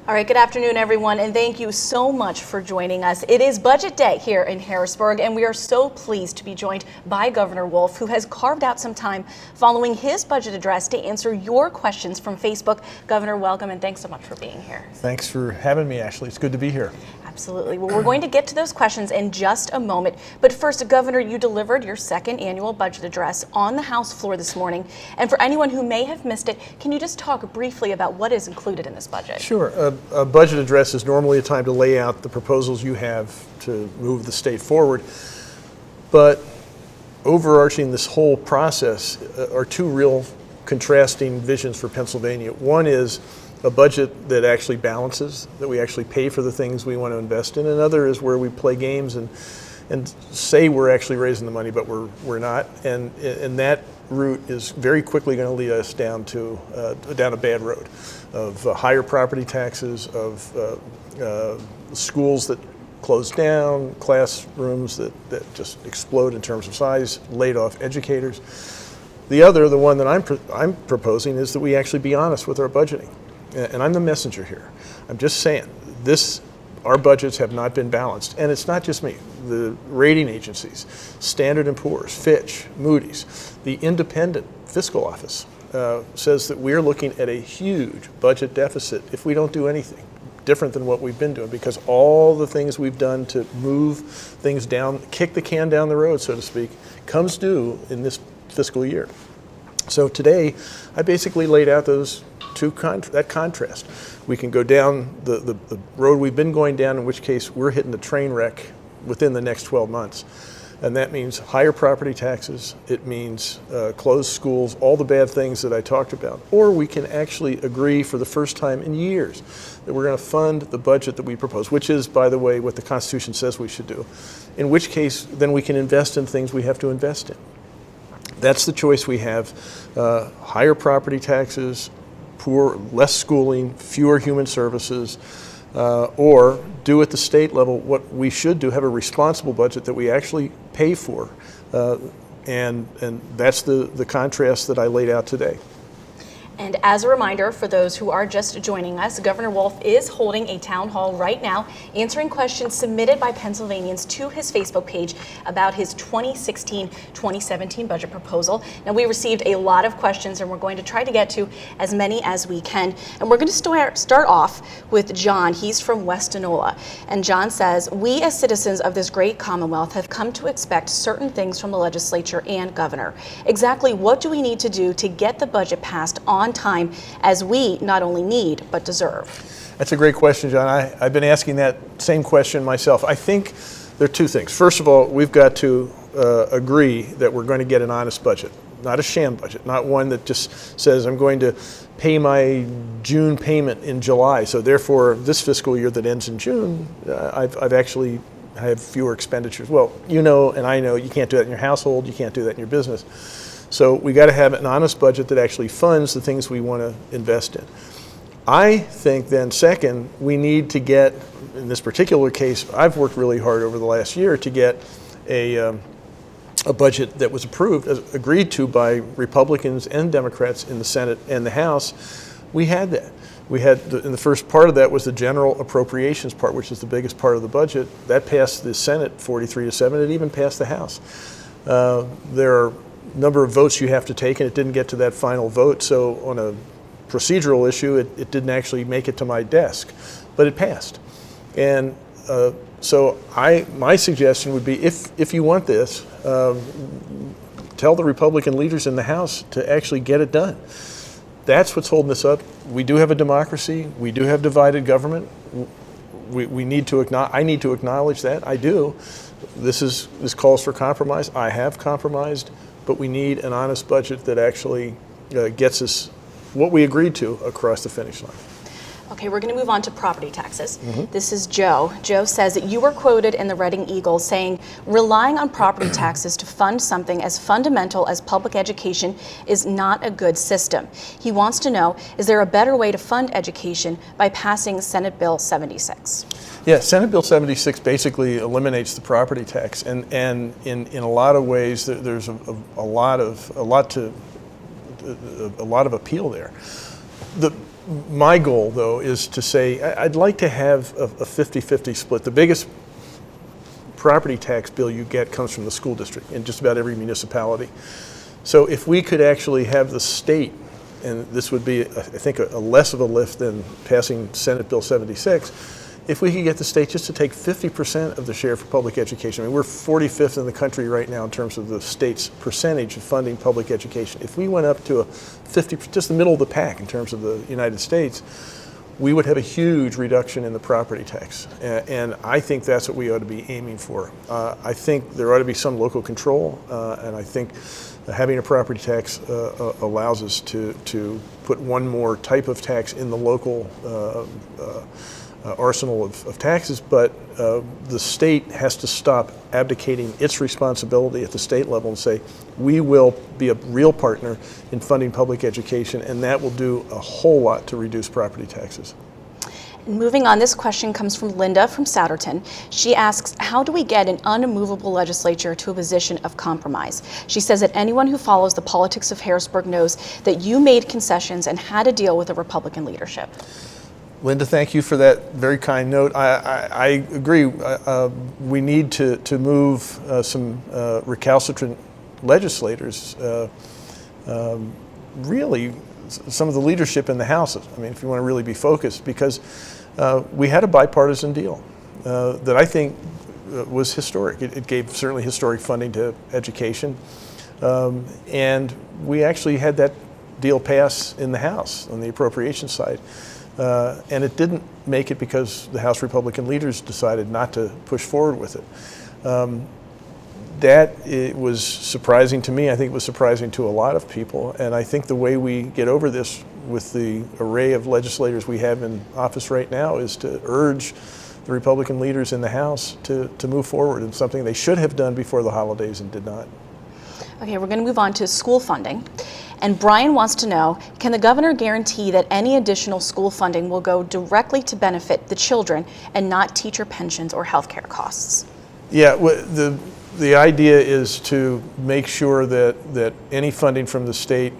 All right, good afternoon, everyone, and thank you so much for joining us. It is Budget Day here in Harrisburg, and we are so pleased to be joined by Governor Wolf, who has carved out some time following his budget address to answer your questions from Facebook. Governor, welcome, and thanks so much for being here. Thanks for having me, Ashley. It's good to be here. Absolutely. Well, we're going to get to those questions in just a moment. But first, Governor, you delivered your second annual budget address on the House floor this morning. And for anyone who may have missed it, can you just talk briefly about what is included in this budget? Sure. A budget address is normally a time to lay out the proposals you have to move the state forward. But overarching this whole process are two real contrasting visions for Pennsylvania. One is a budget that actually balances, that we actually pay for the things we want to invest in. Another is where we play games and say we're actually raising the money, but we're not. And that route is very quickly going to lead us down a bad road of higher property taxes, of schools that close down, classrooms that just explode in terms of size, laid off educators. The one that I'm proposing is that we actually be honest with our budgeting. And I'm the messenger here. I'm just saying, our budgets have not been balanced. And it's not just me. The rating agencies, Standard & Poor's, Fitch, Moody's, the independent fiscal office says that we're looking at a huge budget deficit if we don't do anything different than what we've been doing, because all the things we've done to move things down, kick the can down the road, so to speak, comes due in this fiscal year. So today, I basically laid out that contrast. We can go down the road we've been going down, in which case we're hitting the train wreck within the next 12 months. And that means higher property taxes, it means closed schools, all the bad things that I talked about. Or we can actually agree for the first time in years that we're going to fund the budget that we propose, which is, by the way, what the Constitution says we should do. In which case, then we can invest in things we have to invest in. That's the choice we have. Higher property taxes, less schooling, fewer human services, or do at the state level what we should do, have a responsible budget that we actually pay for. And that's the contrast that I laid out today. And as a reminder, for those who are just joining us, Governor Wolf is holding a town hall right now, answering questions submitted by Pennsylvanians to his Facebook page about his 2016-2017 budget proposal. Now, we received a lot of questions, and we're going to try to get to as many as we can. And we're going to start off with John. He's from West Enola. And John says, we as citizens of this great Commonwealth have come to expect certain things from the legislature and governor. Exactly what do we need to do to get the budget passed on time, as we not only need but deserve? That's a great question, John. I've been asking that same question myself. I think there are two things. First of all, we've got to agree that we're going to get an honest budget, not a sham budget, not one that just says I'm going to pay my June payment in July, so therefore this fiscal year that ends in June, I have fewer expenditures. Well, you know, and I know you can't do that in your household, you can't do that in your business. So we got to have an honest budget that actually funds the things we want to invest in. I think then second, we need to get, in this particular case, I've worked really hard over the last year to get a budget that was agreed to by Republicans and Democrats in the Senate and the House. We had that. And the first part of that was the general appropriations part, which is the biggest part of the budget. That passed the Senate 43-7. It even passed the House. There are number of votes you have to take, and it didn't get to that final vote. So on a procedural issue, it didn't actually make it to my desk, but it passed. And so my suggestion would be, if you want this, tell the Republican leaders in the House to actually get it done. That's what's holding us up. We do have a democracy. We do have divided government. I need to acknowledge that. I do. This calls for compromise. I have compromised. But we need an honest budget that actually gets us what we agreed to across the finish line. Okay, we're going to move on to property taxes. This is Joe. Joe says that you were quoted in the Reading Eagle saying, relying on property taxes to fund something as fundamental as public education is not a good system. He wants to know, is there a better way to fund education by passing Senate Bill 76? Yeah, Senate Bill 76 basically eliminates the property tax, and in a lot of ways there's a lot of appeal there. My goal, though, is to say I'd like to have a 50-50 split. The biggest property tax bill you get comes from the school district in just about every municipality. So if we could actually have the state, and this would be, I think, a less of a lift than passing Senate Bill 76, if we could get the state just to take 50% of the share for public education. I mean, we're 45th in the country right now in terms of the state's percentage of funding public education. If we went up to a 50, just the middle of the pack in terms of the United States, we would have a huge reduction in the property tax. And I think that's what we ought to be aiming for. I think there ought to be some local control, and I think having a property tax allows us to put one more type of tax in the local arsenal of taxes, but the state has to stop abdicating its responsibility at the state level and say, we will be a real partner in funding public education, and that will do a whole lot to reduce property taxes. Moving on, this question comes from Linda from Souderton. She asks, how do we get an unmovable legislature to a position of compromise? She says that anyone who follows the politics of Harrisburg knows that you made concessions and had to deal with a Republican leadership. Linda, thank you for that very kind note. I agree. We need to move some recalcitrant legislators, really some of the leadership in the House, I mean, if you want to really be focused, because we had a bipartisan deal that I think was historic. It gave certainly historic funding to education, and we actually had that deal pass in the House on the appropriations side. And it didn't make it because the House Republican leaders decided not to push forward with it. It was surprising to me. I think it was surprising to a lot of people. And I think the way we get over this with the array of legislators we have in office right now is to urge the Republican leaders in the House to move forward in something they should have done before the holidays and did not. Okay, we're going to move on to school funding. And Brian wants to know, can the governor guarantee that any additional school funding will go directly to benefit the children and not teacher pensions or healthcare costs? Yeah, the idea is to make sure that any funding from the state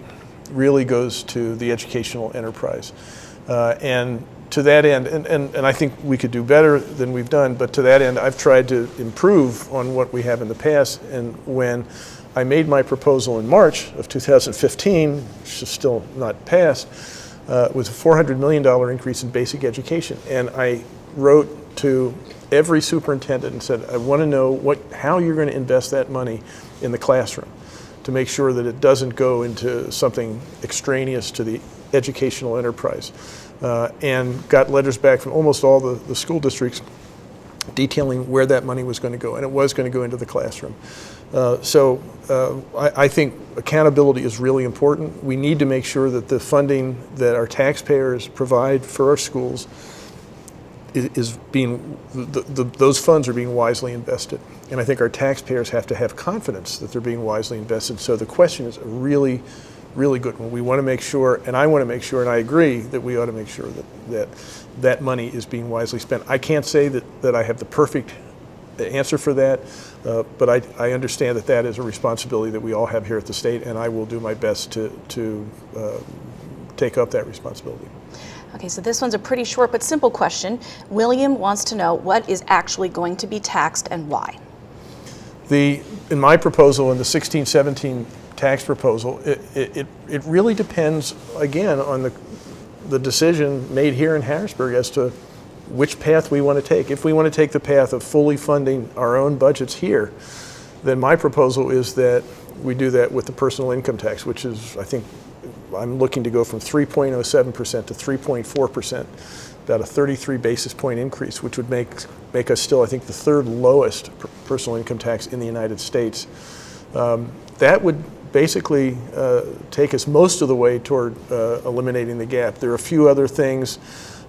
really goes to the educational enterprise. And to that end, and I think we could do better than we've done, but to that end, I've tried to improve on what we have in the past. And when I made my proposal in March of 2015, which is still not passed, was a $400 million increase in basic education. And I wrote to every superintendent and said, I want to know how you're going to invest that money in the classroom to make sure that it doesn't go into something extraneous to the educational enterprise. And got letters back from almost all the school districts detailing where that money was going to go, and it was going to go into the classroom. I think accountability is really important. We need to make sure that the funding that our taxpayers provide for our schools is being, those funds are being wisely invested. And I think our taxpayers have to have confidence that they're being wisely invested. So the question is a really, really good one. We want to make sure, and I want to make sure, and I agree that we ought to make sure that money is being wisely spent. I can't say that I have the perfect answer for that, but I understand that is a responsibility that we all have here at the state, and I will do my best to take up that responsibility. Okay, so this one's a pretty short but simple question. William wants to know what is actually going to be taxed and why. In my proposal, in the 16-17 tax proposal, it really depends, again, on the decision made here in Harrisburg as to which path we want to take. If we want to take the path of fully funding our own budgets here, then my proposal is that we do that with the personal income tax, which is, I think, I'm looking to go from 3.07% to 3.4%, about a 33 basis point increase, which would make us still, I think, the third lowest personal income tax in the United States. That would basically take us most of the way toward eliminating the gap. There are a few other things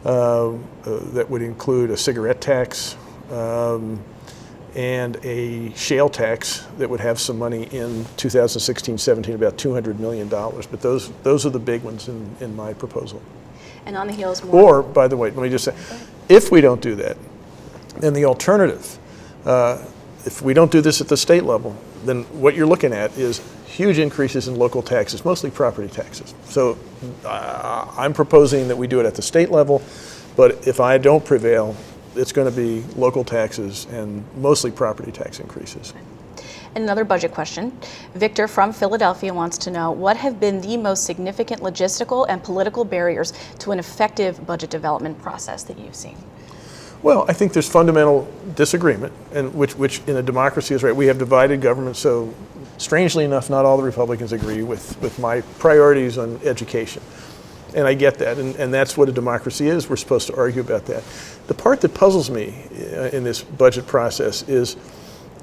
that would include a cigarette tax and a shale tax that would have some money in 2016-17, about $200 million. But those are the big ones in my proposal. And on the heels more. Or, by the way, let me just say, if we don't do that, then the alternative, if we don't do this at the state level, then what you're looking at is huge increases in local taxes, mostly property taxes. So I'm proposing that we do it at the state level, but if I don't prevail, it's going to be local taxes and mostly property tax increases. And another budget question. Victor from Philadelphia wants to know, what have been the most significant logistical and political barriers to an effective budget development process that you've seen? Well, I think there's fundamental disagreement, and which in a democracy is right. We have divided government, so strangely enough, not all the Republicans agree with my priorities on education. And I get that, and that's what a democracy is. We're supposed to argue about that. The part that puzzles me in this budget process is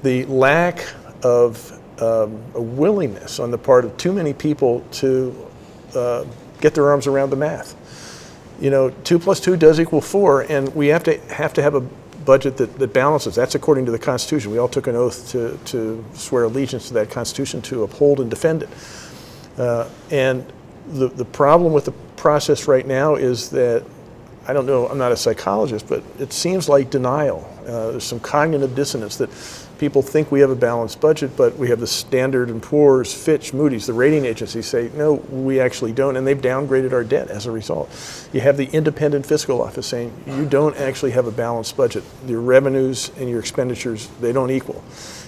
the lack of a willingness on the part of too many people to get their arms around the math. 2 + 2 does equal 4, and we have to have a budget that balances. That's according to the Constitution. We all took an oath to swear allegiance to that Constitution, to uphold and defend it. And the problem with the process right now is that, I don't know, I'm not a psychologist, but it seems like denial. There's some cognitive dissonance that people think we have a balanced budget, but we have the Standard & Poor's, Fitch, Moody's, the rating agencies say, no, we actually don't, and they've downgraded our debt as a result. You have the Independent Fiscal Office saying, you don't actually have a balanced budget. Your revenues and your expenditures, they don't equal.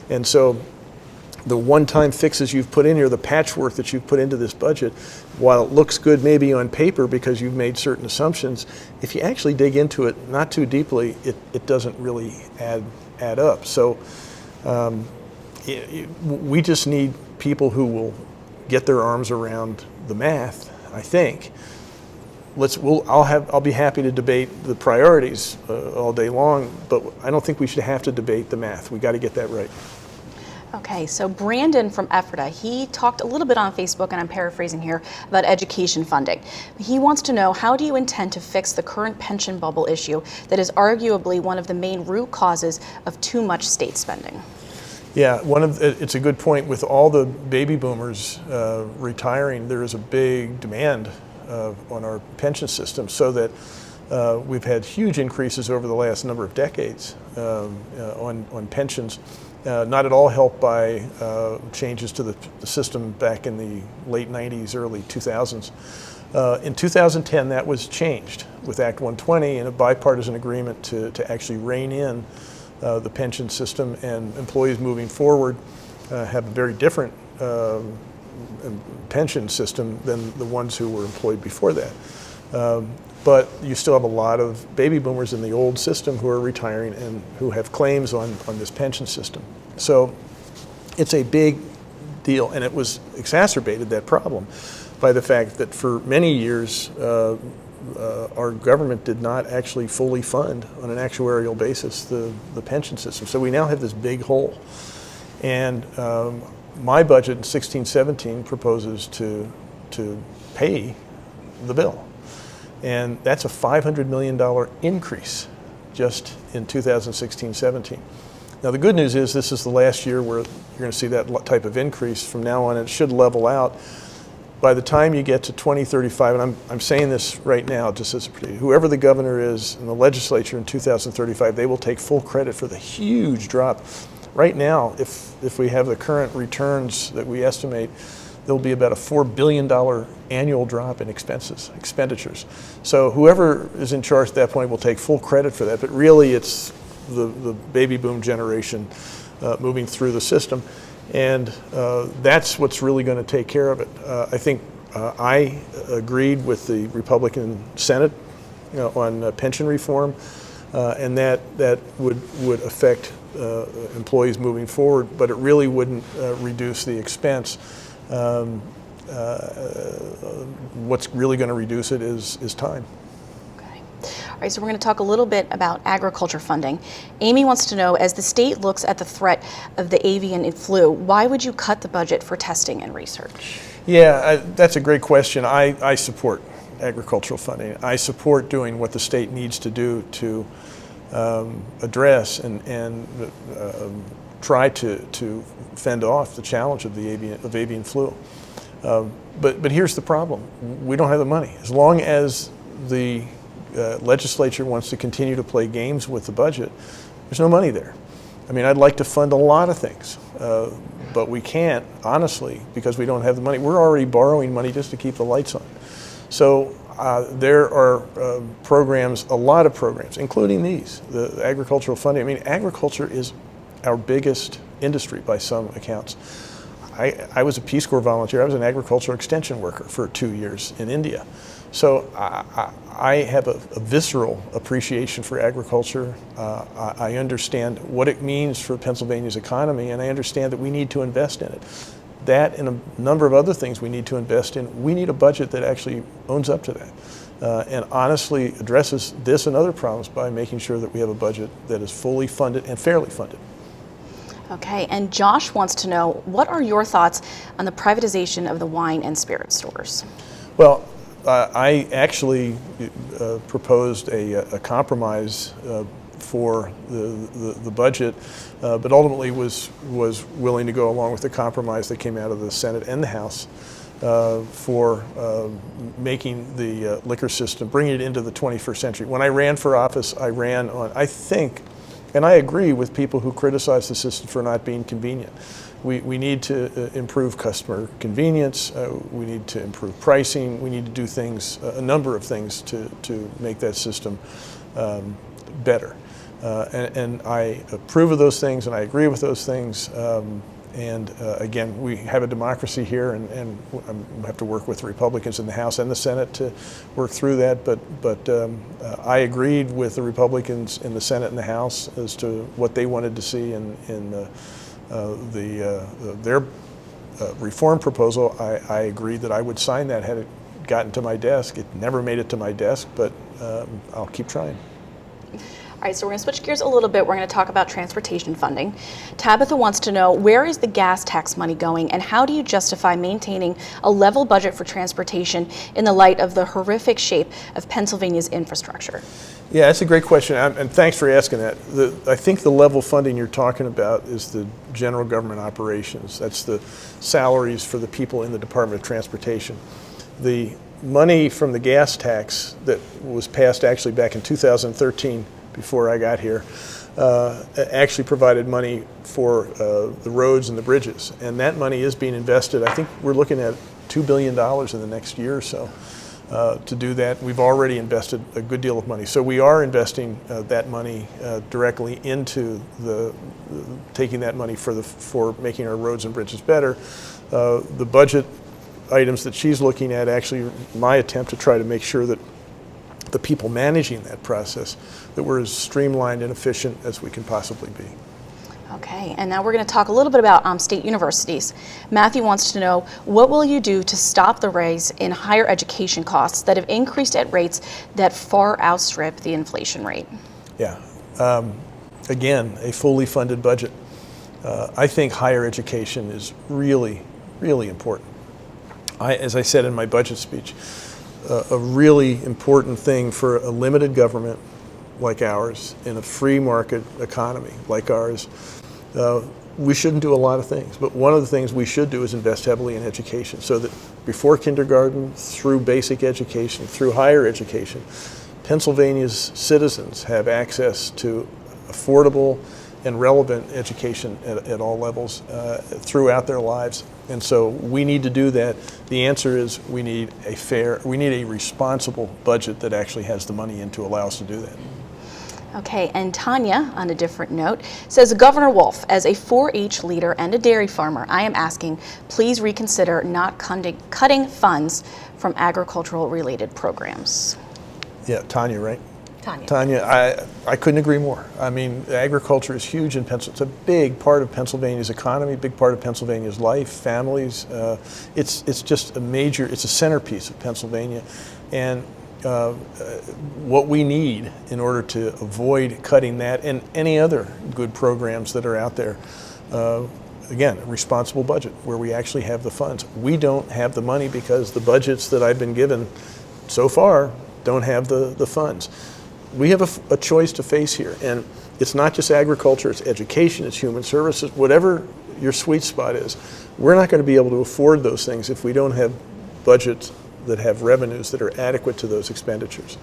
And so the one-time fixes you've put in here, the patchwork that you've put into this budget, while it looks good maybe on paper because you've made certain assumptions, if you actually dig into it not too deeply, it doesn't really add up. So we just need people who will get their arms around the math, I think. I'll be happy to debate the priorities all day long, but I don't think we should have to debate the math. We got to get that right. Okay, so Brandon from Ephrata, he talked a little bit on Facebook, and I'm paraphrasing here, about education funding. He wants to know, how do you intend to fix the current pension bubble issue that is arguably one of the main root causes of too much state spending? Yeah, it's a good point. With all the baby boomers retiring, there is a big demand on our pension system, so that we've had huge increases over the last number of decades on pensions. Not at all helped by changes to the system back in the late 90s, early 2000s. In 2010, that was changed with Act 120 and a bipartisan agreement to actually rein in the pension system, and employees moving forward have a very different pension system than the ones who were employed before that. But you still have a lot of baby boomers in the old system who are retiring and who have claims on this pension system. So it's a big deal, and it was exacerbated, that problem, by the fact that for many years our government did not actually fully fund on an actuarial basis the pension system. So we now have this big hole. And my budget in 16-17 proposes to pay the bill. And that's a $500 million increase just in 2016-17. Now the good news is this is the last year where you're going to see that type of increase. From now on, it should level out. By the time you get to 2035, and I'm saying this right now just as a preview, whoever the governor is in the legislature in 2035, they will take full credit for the huge drop. Right now, if we have the current returns that we estimate, there'll be about a $4 billion annual drop in expenditures. So whoever is in charge at that point will take full credit for that, but really it's the baby boom generation moving through the system. And that's what's really going to take care of it. I think I agreed with the Republican Senate on pension reform, and that would affect employees moving forward, but it really wouldn't reduce the expense. What's really going to reduce it is time. Okay. All right, so we're going to talk a little bit about agriculture funding. Amy wants to know, as the state looks at the threat of the avian flu, why would you cut the budget for testing and research? Yeah, that's a great question. I support agricultural funding. I support doing what the state needs to do to address and try to fend off the challenge of the avian flu. But here's the problem. We don't have the money. As long as the legislature wants to continue to play games with the budget, there's no money there. I mean, I'd like to fund a lot of things, but we can't, honestly, because we don't have the money. We're already borrowing money just to keep the lights on. So there are programs, a lot of programs, including these, the agricultural funding. I mean, agriculture is our biggest industry by some accounts. I was a Peace Corps volunteer. I was an agricultural extension worker for 2 years in India. So I have a visceral appreciation for agriculture. I understand what it means for Pennsylvania's economy, and I understand that we need to invest in it. That and a number of other things we need to invest in. We need a budget that actually owns up to that and honestly addresses this and other problems by making sure that we have a budget that is fully funded and fairly funded. Okay, and Josh wants to know, what are your thoughts on the privatization of the wine and spirit stores? Well, I actually proposed a compromise for the budget, but ultimately was willing to go along with the compromise that came out of the Senate and the House for making the liquor system, bringing it into the 21st century. When I ran for office, I ran on, I think, and I agree with people who criticize the system for not being convenient. We need to improve customer convenience, we need to improve pricing, we need to do things, a number of things to make that system better. And I approve of those things and I agree with those things. Again, we have a democracy here, and I have to work with the Republicans in the House and the Senate to work through that. But I agreed with the Republicans in the Senate and the House as to what they wanted to see in their reform proposal. I agreed that I would sign that had it gotten to my desk. It never made it to my desk, but I'll keep trying. All right, so we're going to switch gears a little bit. We're going to talk about transportation funding. Tabitha wants to know, where is the gas tax money going, and how do you justify maintaining a level budget for transportation in the light of the horrific shape of Pennsylvania's infrastructure? Yeah, that's a great question, and thanks for asking that. I think the level funding you're talking about is the general government operations. That's the salaries for the people in the Department of Transportation. The money from the gas tax that was passed actually back in 2013, before I got here, actually provided money for the roads and the bridges. And that money is being invested. I think we're looking at $2 billion in the next year or so to do that. We've already invested a good deal of money. So we are investing that money directly into taking that money for making our roads and bridges better. The budget items that she's looking at, actually my attempt to try to make sure that the people managing that process, that we're as streamlined and efficient as we can possibly be. Okay, and now we're going to talk a little bit about state universities. Matthew wants to know, what will you do to stop the rise in higher education costs that have increased at rates that far outstrip the inflation rate? Yeah, again, a fully funded budget. I think higher education is really, really important. As I said in my budget speech, a really important thing for a limited government like ours in a free market economy like ours. We shouldn't do a lot of things, but one of the things we should do is invest heavily in education, so that before kindergarten, through basic education, through higher education, Pennsylvania's citizens have access to affordable and relevant education at all levels throughout their lives. And so we need to do that. The answer is we need a responsible budget that actually has the money in to allow us to do that. Okay, and Tanya, on a different note, says, Governor Wolf, as a 4-H leader and a dairy farmer, I am asking, please reconsider not cutting funds from agricultural-related programs. Yeah, Tanya, right? Tanya, I couldn't agree more. I mean, agriculture is huge in Pennsylvania. It's a big part of Pennsylvania's economy, big part of Pennsylvania's life, families. It's just it's a centerpiece of Pennsylvania. And what we need in order to avoid cutting that and any other good programs that are out there, again, a responsible budget where we actually have the funds. We don't have the money because the budgets that I've been given so far don't have the funds. We have a choice to face here, and it's not just agriculture, it's education, it's human services, whatever your sweet spot is. We're not going to be able to afford those things if we don't have budgets that have revenues that are adequate to those expenditures.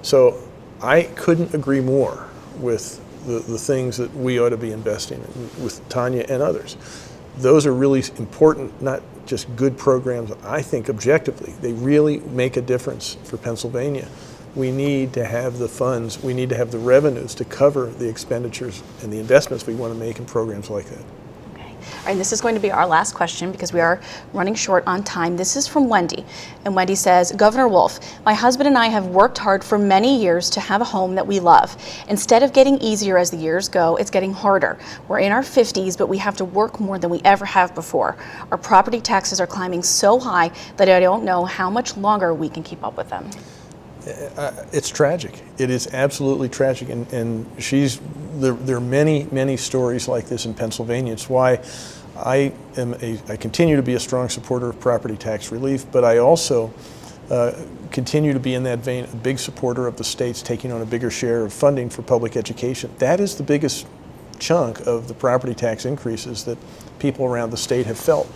So I couldn't agree more with the things that we ought to be investing in with Tanya and others. Those are really important, not just good programs. I think objectively, they really make a difference for Pennsylvania. We need to have the funds, we need to have the revenues to cover the expenditures and the investments we want to make in programs like that. All right, this is going to be our last question because we are running short on time. This is from Wendy. And Wendy says, Governor Wolf, my husband and I have worked hard for many years to have a home that we love. Instead of getting easier as the years go, it's getting harder. We're in our 50s, but we have to work more than we ever have before. Our property taxes are climbing so high that I don't know how much longer we can keep up with them. It's tragic. It is absolutely tragic, and there are many stories like this in Pennsylvania. It's why I continue to be a strong supporter of property tax relief, but I also continue to be in that vein a big supporter of the states taking on a bigger share of funding for public education. That is the biggest chunk of the property tax increases that people around the state have felt.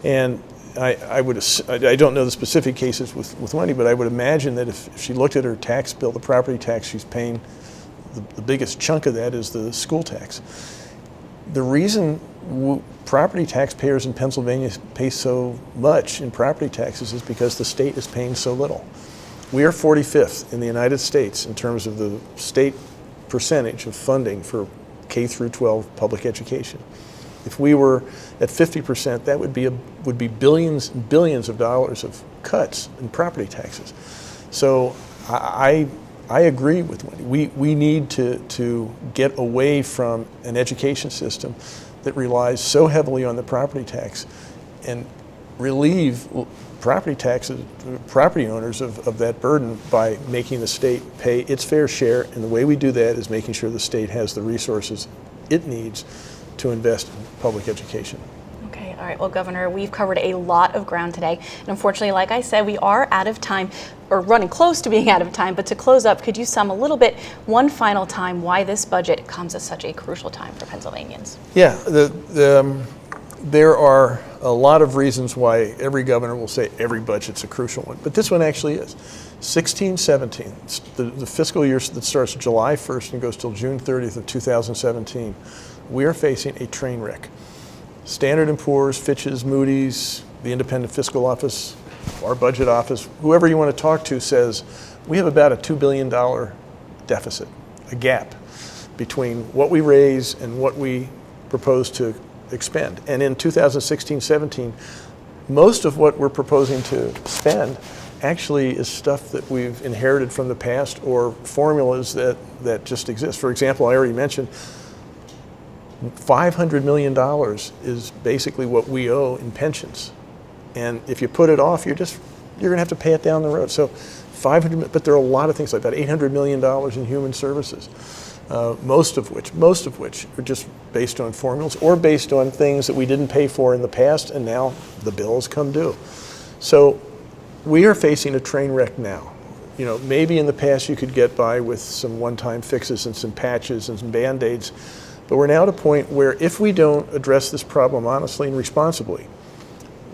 And I don't know the specific cases with Wendy, but I would imagine that if she looked at her tax bill, the property tax she's paying, the biggest chunk of that is the school tax. The reason property taxpayers in Pennsylvania pay so much in property taxes is because the state is paying so little. We are 45th in the United States in terms of the state percentage of funding for K through 12 public education. If we were at 50%, that would be billions and billions of dollars of cuts in property taxes. So I agree with Wendy. We need to get away from an education system that relies so heavily on the property tax and relieve property owners of that burden by making the state pay its fair share. And the way we do that is making sure the state has the resources it needs to invest in public education. Okay, all right. Well, Governor, we've covered a lot of ground today. And unfortunately, like I said, we are out of time, or running close to being out of time. But to close up, could you sum a little bit, one final time, why this budget comes at such a crucial time for Pennsylvanians? Yeah, there are a lot of reasons why every governor will say every budget's a crucial one. But this one actually is. 16-17, the fiscal year that starts July 1st and goes till June 30th of 2017, we are facing a train wreck. Standard & Poor's, Fitch's, Moody's, the Independent Fiscal Office, our budget office, whoever you want to talk to says we have about a $2 billion deficit, a gap between what we raise and what we propose to expend. And in 2016-17, most of what we're proposing to spend actually is stuff that we've inherited from the past or formulas that just exist. For example, I already mentioned $500 million is basically what we owe in pensions. And if you put it off, you're gonna have to pay it down the road. So but there are a lot of things like that, $800 million in human services, most of which are just based on formulas or based on things that we didn't pay for in the past and now the bills come due. So we are facing a train wreck now. You know, maybe in the past you could get by with some one-time fixes and some patches and some Band-Aids, but we're now at a point where if we don't address this problem honestly and responsibly,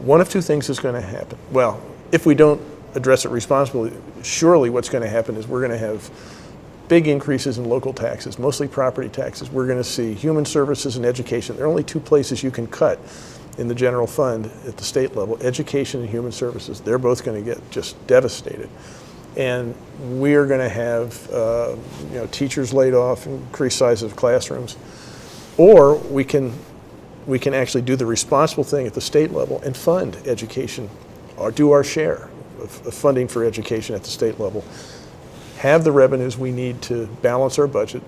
one of two things is going to happen. Well, if we don't address it responsibly, surely what's going to happen is we're going to have big increases in local taxes, mostly property taxes. We're going to see human services and education. There are only two places you can cut in the general fund at the state level, education and human services. They're both going to get just devastated. And we are going to have teachers laid off, increased sizes of classrooms. Or we can actually do the responsible thing at the state level and fund education, or do our share of funding for education at the state level, have the revenues we need to balance our budget,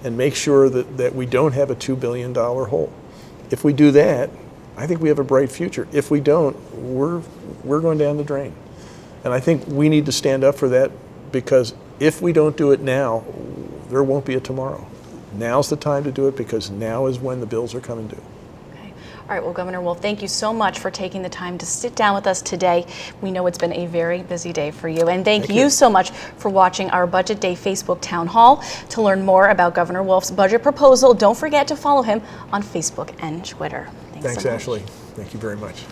and make sure that we don't have a $2 billion hole. If we do that, I think we have a bright future. If we don't, we're going down the drain. And I think we need to stand up for that, because if we don't do it now, there won't be a tomorrow. Now's the time to do it, because now is when the bills are coming due. Okay. All right, well, Governor Wolf, thank you so much for taking the time to sit down with us today. We know it's been a very busy day for you. And thank you so much for watching our Budget Day Facebook Town Hall. To learn more about Governor Wolf's budget proposal, don't forget to follow him on Facebook and Twitter. Thanks, Ashley. Thank you very much.